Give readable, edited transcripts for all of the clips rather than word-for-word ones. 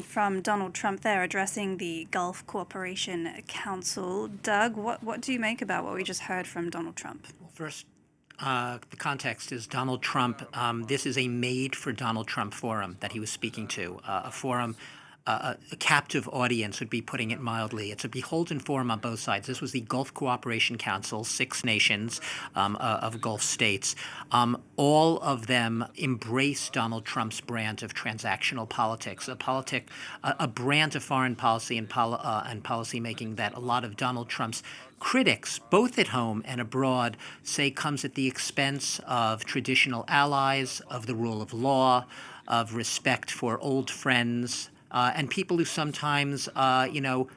From Donald Trump there addressing the Gulf Cooperation Council. Doug, what do you make about what we just heard from Donald Trump? First, the context is Donald Trump. This is a made for Donald Trump forum that he was speaking to, a forum. A captive audience would be putting it mildly. It's a beholden forum on both sides. This was the Gulf Cooperation Council, 6 nations of Gulf states. All of them embrace Donald Trump's brand of transactional politics, a brand of foreign policy and policy making that a lot of Donald Trump's critics, both at home and abroad, say comes at the expense of traditional allies, of the rule of law, of respect for old friends, and people who sometimes,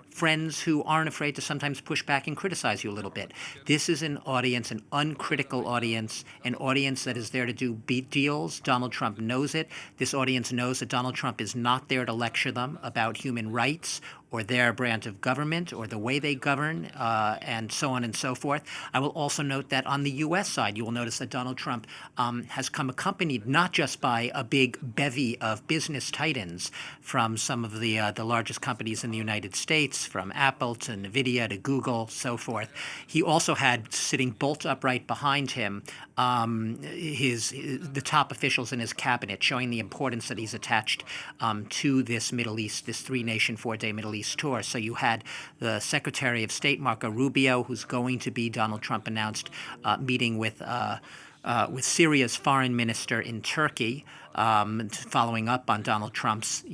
friends who aren't afraid to sometimes push back and criticize you a little bit. This is an audience, an uncritical audience, an audience that is there to do beat deals. Donald Trump knows it. This audience knows that Donald Trump is not there to lecture them about human rights or their brand of government or the way they govern, and so on and so forth. I will also note that on the U.S. side, you will notice that Donald Trump has come accompanied not just by a big bevy of business titans from some of the largest companies in the United States, from Apple to NVIDIA to Google, so forth. He also had sitting bolt upright behind him the top officials in his cabinet, showing the importance that he's attached to this Middle East, this 3-nation, 4-day Middle East tour. So you had the Secretary of State, Marco Rubio, who's going to be, Donald Trump announced, meeting with Syria's foreign minister in Turkey, following up on Donald Trump's,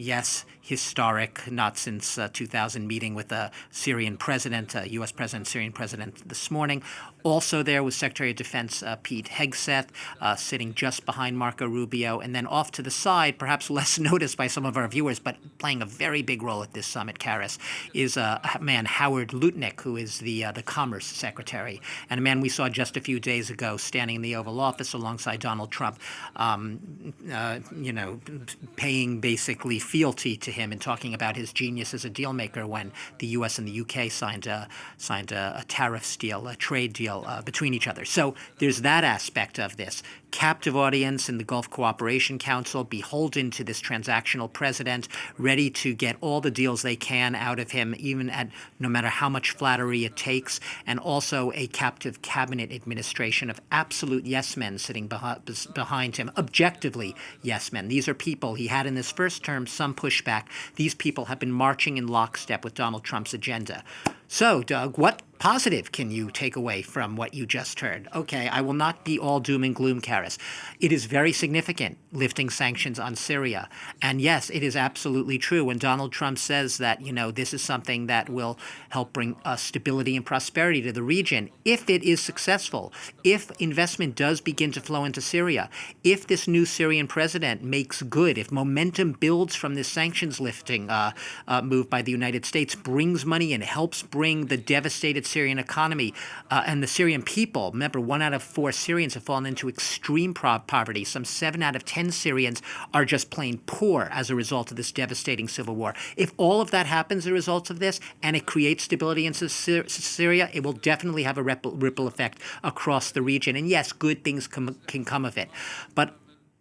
historic, not since 2000 meeting with the Syrian president, U.S. president, Syrian president this morning. Also there was Secretary of Defense Pete Hegseth, sitting just behind Marco Rubio. And then off to the side, perhaps less noticed by some of our viewers, but playing a very big role at this summit, Karis, is a man, Howard Lutnick, who is the Commerce Secretary, and a man we saw just a few days ago standing in the Oval Office alongside Donald Trump, paying basically fealty to him and talking about his genius as a deal maker when the U.S. and the U.K. signed a tariffs deal, a trade deal between each other. So there's that aspect of this. Captive audience in the Gulf Cooperation Council, beholden to this transactional president, ready to get all the deals they can out of him, even at no matter how much flattery it takes, and also a captive cabinet administration of absolute yes men sitting behind him, objectively yes men. These are people he had in his first term some pushback. These people have been marching in lockstep with Donald Trump's agenda. So, Doug, what positive can you take away from what you just heard? Okay, I will not be all doom and gloom, Karis. It is very significant, lifting sanctions on Syria. And yes, it is absolutely true when Donald Trump says that, this is something that will help bring stability and prosperity to the region. If it is successful, if investment does begin to flow into Syria, if this new Syrian president makes good, if momentum builds from this sanctions lifting move by the United States, brings money and helps bring the devastated Syrian economy and the Syrian people. Remember, 1 out of 4 Syrians have fallen into extreme poverty. Some 7 out of 10 Syrians are just plain poor as a result of this devastating civil war. If all of that happens as a result of this and it creates stability in Syria, it will definitely have a ripple effect across the region. And yes, good things can come of it. But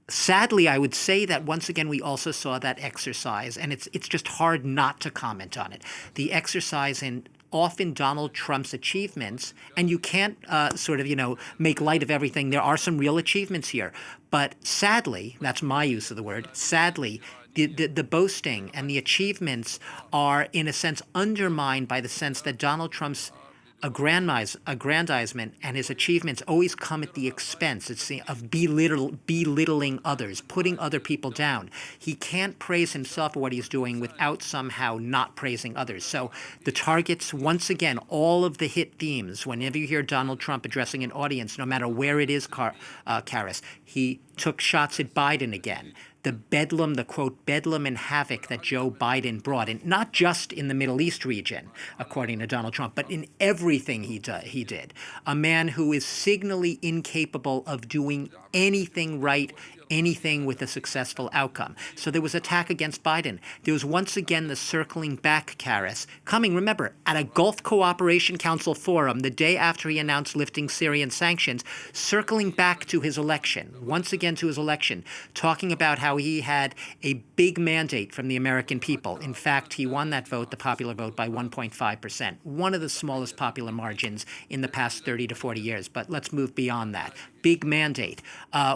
sadly, I would say that once again we also saw that exercise, and it's just hard not to comment on it. The exercise in often Donald Trump's achievements, and you can't make light of everything. There are some real achievements here. But sadly, that's my use of the word, sadly, the boasting and the achievements are, in a sense, undermined by the sense that Donald Trump's aggrandizement and his achievements always come at the expense of belittling others, putting other people down. He can't praise himself for what he's doing without somehow not praising others. So the targets, once again, all of the hit themes, whenever you hear Donald Trump addressing an audience, no matter where it is, Karis, he took shots at Biden again. The bedlam, the quote, bedlam and havoc that Joe Biden brought, and not just in the Middle East region, according to Donald Trump, but in everything he did. A man who is signally incapable of doing anything right anything with a successful outcome. So there was attack against Biden. There was once again the circling back, Karis, coming, remember, at a Gulf Cooperation Council forum the day after he announced lifting Syrian sanctions, circling back to his election, once again to his election, talking about how he had a big mandate from the American people. In fact, he won that vote, the popular vote, by 1.5%, one of the smallest popular margins in the past 30 to 40 years. But let's move beyond that. Big mandate.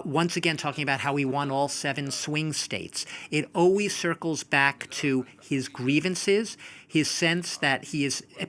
Once again, talking about how he won all 7 swing states. It always circles back to his grievances, his sense that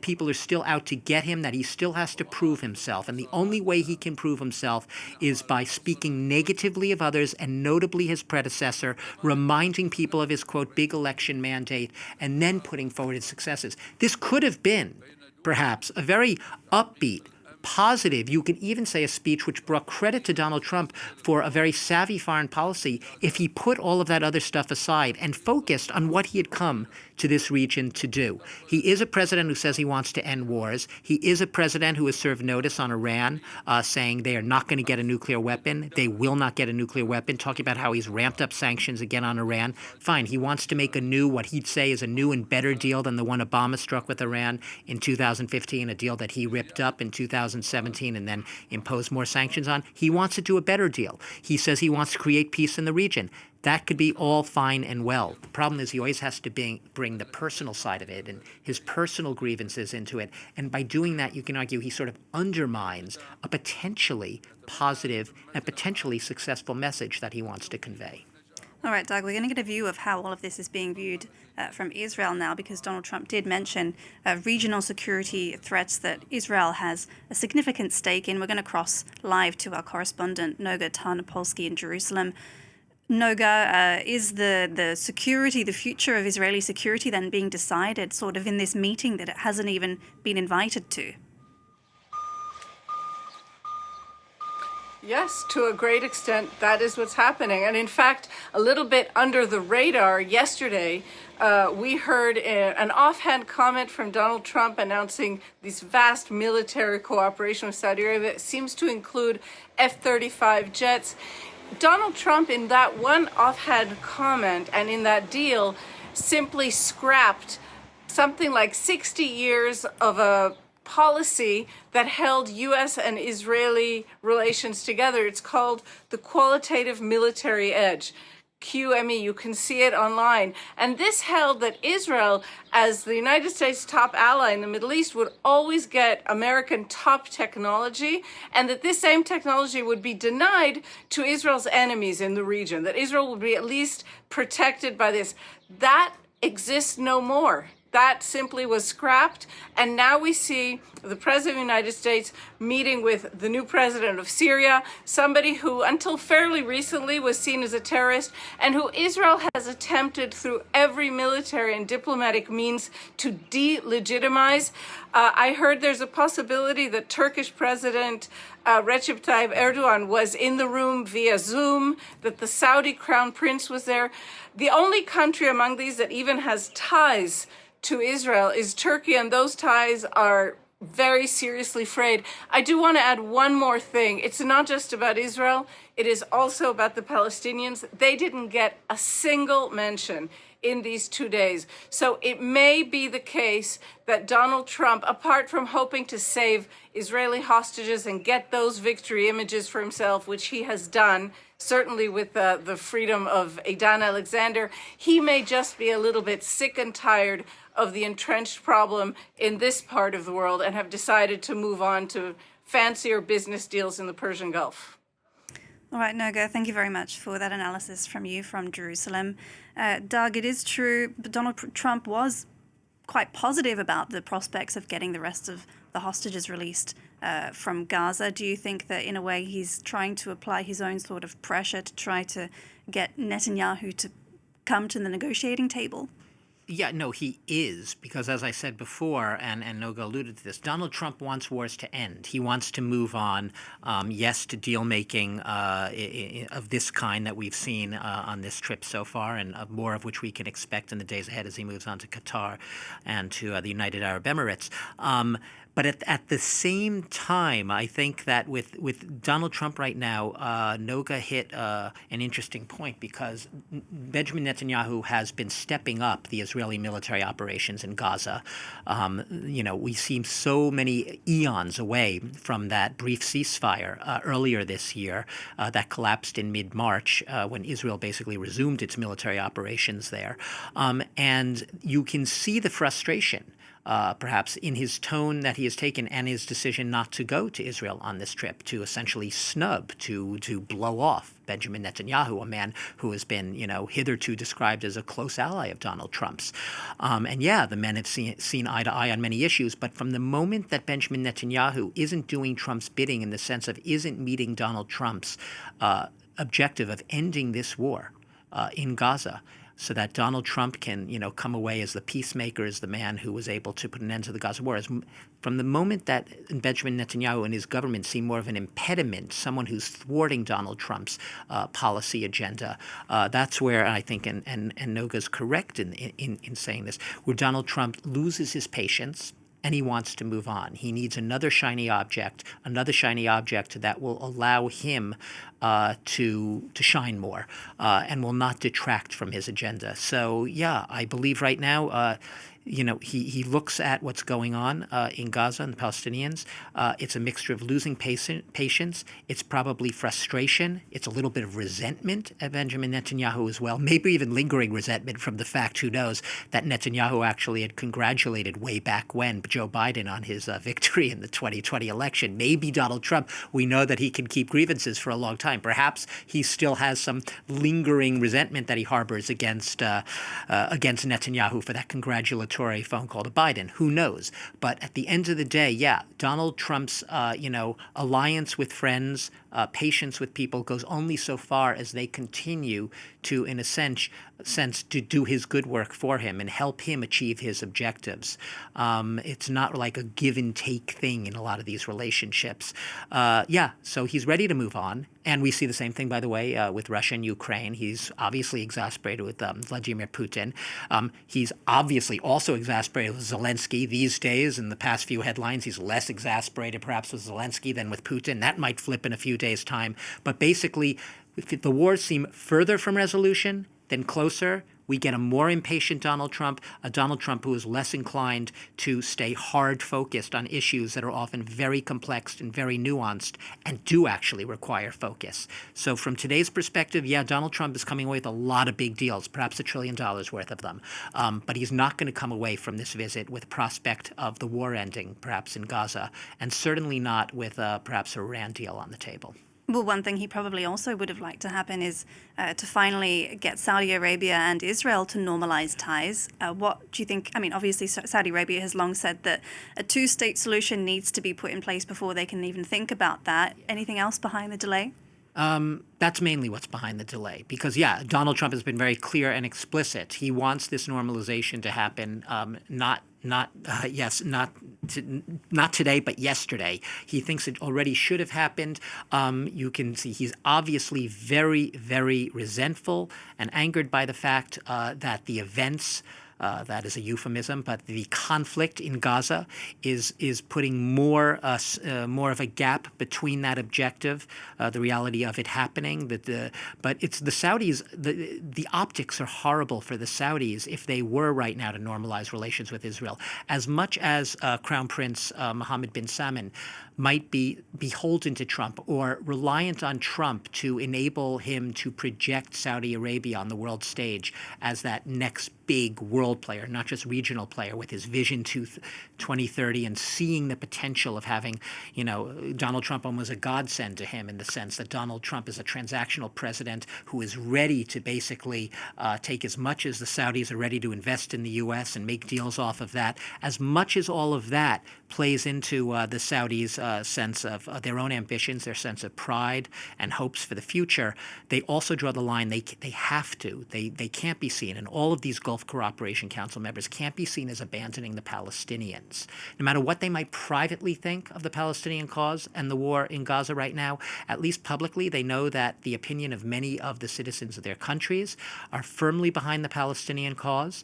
people are still out to get him, that he still has to prove himself. And the only way he can prove himself is by speaking negatively of others, and notably his predecessor, reminding people of his, quote, big election mandate, and then putting forward his successes. This could have been, perhaps, a very upbeat, positive, you could even say a speech which brought credit to Donald Trump for a very savvy foreign policy if he put all of that other stuff aside and focused on what he had come to this region to do. He is a president who says he wants to end wars. He is a president who has served notice on Iran, saying they are not going to get a nuclear weapon. They will not get a nuclear weapon, talking about how he's ramped up sanctions again on Iran. Fine, he wants to make what he'd say is a new and better deal than the one Obama struck with Iran in 2015, a deal that he ripped up in 2017 and then imposed more sanctions on. He wants to do a better deal. He says he wants to create peace in the region. That could be all fine and well. The problem is he always has to bring the personal side of it and his personal grievances into it. And by doing that, you can argue he sort of undermines a potentially positive and potentially successful message that he wants to convey. All right, Doug, we're going to get a view of how all of this is being viewed from Israel now, because Donald Trump did mention regional security threats that Israel has a significant stake in. We're going to cross live to our correspondent, Noga Tarnopolsky in Jerusalem. Noga, is the security, the future of Israeli security then being decided sort of in this meeting that it hasn't even been invited to? Yes, to a great extent, that is what's happening. And in fact, a little bit under the radar yesterday, we heard an offhand comment from Donald Trump announcing this vast military cooperation with Saudi Arabia. It seems to include F-35 jets. Donald Trump, in that one offhand comment and in that deal, simply scrapped something like 60 years of a policy that held U.S. and Israeli relations together. It's called the Qualitative Military Edge. QME, you can see it online. And this held that Israel, as the United States' top ally in the Middle East, would always get American top technology, and that this same technology would be denied to Israel's enemies in the region, that Israel would be at least protected by this. That exists no more. That simply was scrapped, and now we see the President of the United States meeting with the new president of Syria, somebody who until fairly recently was seen as a terrorist, and who Israel has attempted through every military and diplomatic means to delegitimize. I heard there's a possibility that Turkish President Recep Tayyip Erdogan was in the room via Zoom, that the Saudi Crown Prince was there. The only country among these that even has ties to Israel is Turkey, and those ties are very seriously frayed. I do want to add one more thing. It's not just about Israel. It is also about the Palestinians. They didn't get a single mention in these 2 days. So it may be the case that Donald Trump, apart from hoping to save Israeli hostages and get those victory images for himself, which he has done, certainly with the freedom of Aidan Alexander, he may just be a little bit sick and tired of the entrenched problem in this part of the world and have decided to move on to fancier business deals in the Persian Gulf. All right, Noga, thank you very much for that analysis from you from Jerusalem. Doug, it is true, but Donald Trump was quite positive about the prospects of getting the rest of the hostages released from Gaza. Do you think that in a way he's trying to apply his own sort of pressure to try to get Netanyahu to come to the negotiating table? Yeah, no, he is, because as I said before, and Noga alluded to this, Donald Trump wants wars to end. He wants to move on, yes, to deal-making of this kind that we've seen on this trip so far, and more of which we can expect in the days ahead as he moves on to Qatar and to the United Arab Emirates. But at the same time, I think that with Donald Trump right now, Noga hit an interesting point because Benjamin Netanyahu has been stepping up the Israeli military operations in Gaza. We seem so many eons away from that brief ceasefire earlier this year that collapsed in mid-March when Israel basically resumed its military operations there. And you can see the frustration perhaps in his tone that he has taken and his decision not to go to Israel on this trip, to essentially snub, to blow off Benjamin Netanyahu, a man who has been, hitherto described as a close ally of Donald Trump's. The men have seen eye to eye on many issues, but from the moment that Benjamin Netanyahu isn't doing Trump's bidding in the sense of isn't meeting Donald Trump's objective of ending this war in Gaza, so that Donald Trump can, come away as the peacemaker, as the man who was able to put an end to the Gaza war. From the moment that Benjamin Netanyahu and his government seem more of an impediment, someone who's thwarting Donald Trump's policy agenda, that's where I think, and Noga's correct in saying this, where Donald Trump loses his patience and he wants to move on. He needs another shiny object that will allow him to shine more and will not detract from his agenda. So, I believe right now he looks at what's going on in Gaza and the Palestinians. It's a mixture of losing patience. It's probably frustration. It's a little bit of resentment at Benjamin Netanyahu as well, maybe even lingering resentment from the fact, who knows, that Netanyahu actually had congratulated way back when Joe Biden on his victory in the 2020 election. Maybe Donald Trump, we know that he can keep grievances for a long time. Perhaps he still has some lingering resentment that he harbors against Netanyahu for that congratulatory phone call to Biden. Who knows? But at the end of the day, Donald Trump's, alliance with friends, patience with people goes only so far as they continue to, in a sense, to do his good work for him and help him achieve his objectives. It's not like a give and take thing in a lot of these relationships. So he's ready to move on. And we see the same thing, by the way, with Russia and Ukraine. He's obviously exasperated with Vladimir Putin. He's obviously also exasperated with Zelensky these days. In the past few headlines, he's less exasperated perhaps with Zelensky than with Putin. That might flip in a few days' time. But basically, the wars seem further from resolution than closer. We get a more impatient Donald Trump, a Donald Trump who is less inclined to stay hard focused on issues that are often very complex and very nuanced and do actually require focus. So from today's perspective, Donald Trump is coming away with a lot of big deals, perhaps $1 trillion worth of them. But he's not going to come away from this visit with a prospect of the war ending, perhaps in Gaza, and certainly not with perhaps a Iran deal on the table. Well, one thing he probably also would have liked to happen is to finally get Saudi Arabia and Israel to normalize ties. What do you think? I mean, obviously, Saudi Arabia has long said that a two-state solution needs to be put in place before they can even think about that. Anything else behind the delay? That's mainly what's behind the delay because, Donald Trump has been very clear and explicit. He wants this normalization to happen, not today, but yesterday. He thinks it already should have happened. You can see he's obviously very, very resentful and angered by the fact that the events, that is a euphemism, but the conflict in Gaza is putting more of a gap between that objective, the reality of it happening. But it's the Saudis. The optics are horrible for the Saudis if they were right now to normalize relations with Israel. As much as Crown Prince Mohammed bin Salman might be beholden to Trump or reliant on Trump to enable him to project Saudi Arabia on the world stage as that next big world player, not just regional player, with his vision to 2030 and seeing the potential of having, Donald Trump almost a godsend to him in the sense that Donald Trump is a transactional president who is ready to basically take as much as the Saudis are ready to invest in the U.S. and make deals off of that. As much as all of that plays into the Saudis' sense of their own ambitions, their sense of pride and hopes for the future, they also draw the line. They have to. They can't be seen. And all of these goals Gulf Cooperation Council members can't be seen as abandoning the Palestinians. No matter what they might privately think of the Palestinian cause and the war in Gaza right now, at least publicly, they know that the opinion of many of the citizens of their countries are firmly behind the Palestinian cause.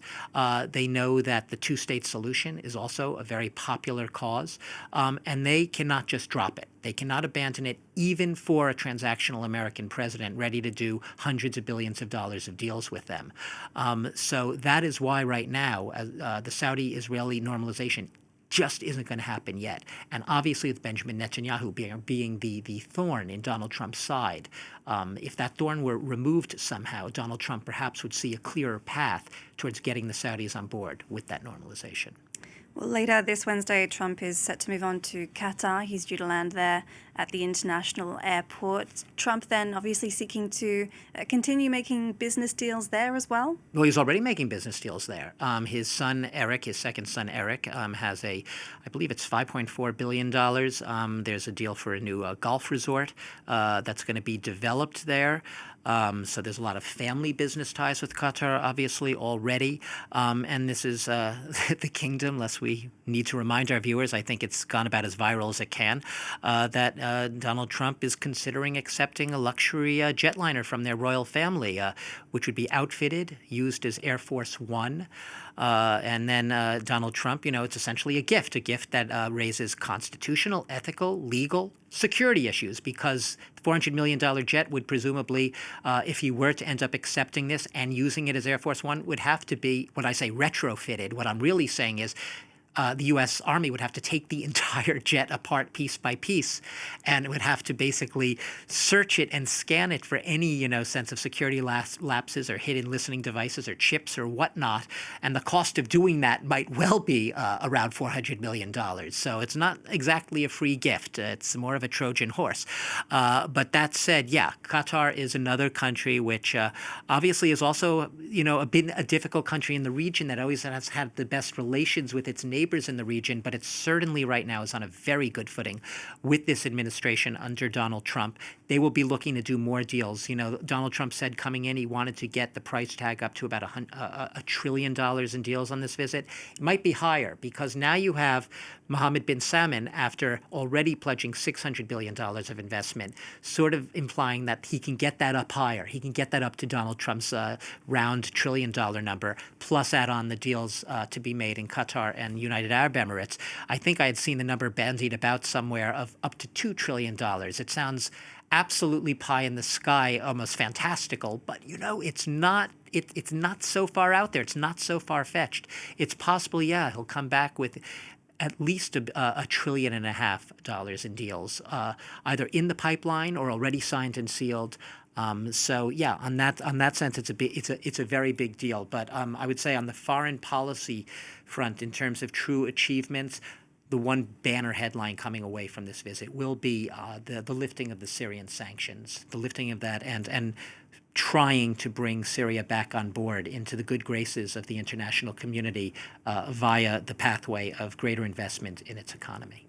They know that the two-state solution is also a very popular cause, and they cannot just drop it. They cannot abandon it even for a transactional American president ready to do hundreds of billions of dollars of deals with them. So that is why right now the Saudi-Israeli normalization just isn't going to happen yet. And obviously with Benjamin Netanyahu being the thorn in Donald Trump's side, if that thorn were removed somehow, Donald Trump perhaps would see a clearer path towards getting the Saudis on board with that normalization. Well, later this Wednesday, Trump is set to move on to Qatar. He's due to land there at the international airport. Trump then obviously seeking to continue making business deals there as well. Well, he's already making business deals there. His son, Eric, his second son, Eric, has I believe it's $5.4 billion. There's a deal for a new golf resort that's going to be developed there. So there's a lot of family business ties with Qatar, obviously, already. And this is the kingdom, lest we need to remind our viewers, I think it's gone about as viral as it can, that Donald Trump is considering accepting a luxury jetliner from their royal family, which would be outfitted, used as Air Force One. And then Donald Trump, it's essentially a gift that raises constitutional, ethical, legal, security issues, because the $400 million jet would presumably, if he were to end up accepting this and using it as Air Force One, would have to be, when I say retrofitted, what I'm really saying is the U.S. Army would have to take the entire jet apart piece by piece, and it would have to basically search it and scan it for any, sense of security lapses or hidden listening devices or chips or whatnot. And the cost of doing that might well be around $400 million. So it's not exactly a free gift. It's more of a Trojan horse. But that said, yeah, Qatar is another country which obviously is also, been a difficult country in the region that always has had the best relations with its neighbors in the region, but it certainly right now is on a very good footing with this administration under Donald Trump. They will be looking to do more deals. Donald Trump said coming in he wanted to get the price tag up to about $1 trillion in deals on this visit. It might be higher because now you have Mohammed bin Salman, after already pledging $600 billion of investment, sort of implying that he can get that up higher. He can get that up to Donald Trump's round $1 trillion number, plus add on the deals to be made in Qatar and United Arab Emirates. I think I had seen the number bandied about somewhere of up to $2 trillion. It sounds absolutely pie in the sky, almost fantastical, but it's not. It's not so far out there. It's not so far-fetched. It's possible, yeah, he'll come back with at least $1.5 trillion in deals, either in the pipeline or already signed and sealed. So yeah, on that sense, it's a very big deal. But I would say on the foreign policy front, in terms of true achievements, the one banner headline coming away from this visit will be the lifting of the Syrian sanctions, the lifting of that, and trying to bring Syria back on board into the good graces of the international community via the pathway of greater investment in its economy.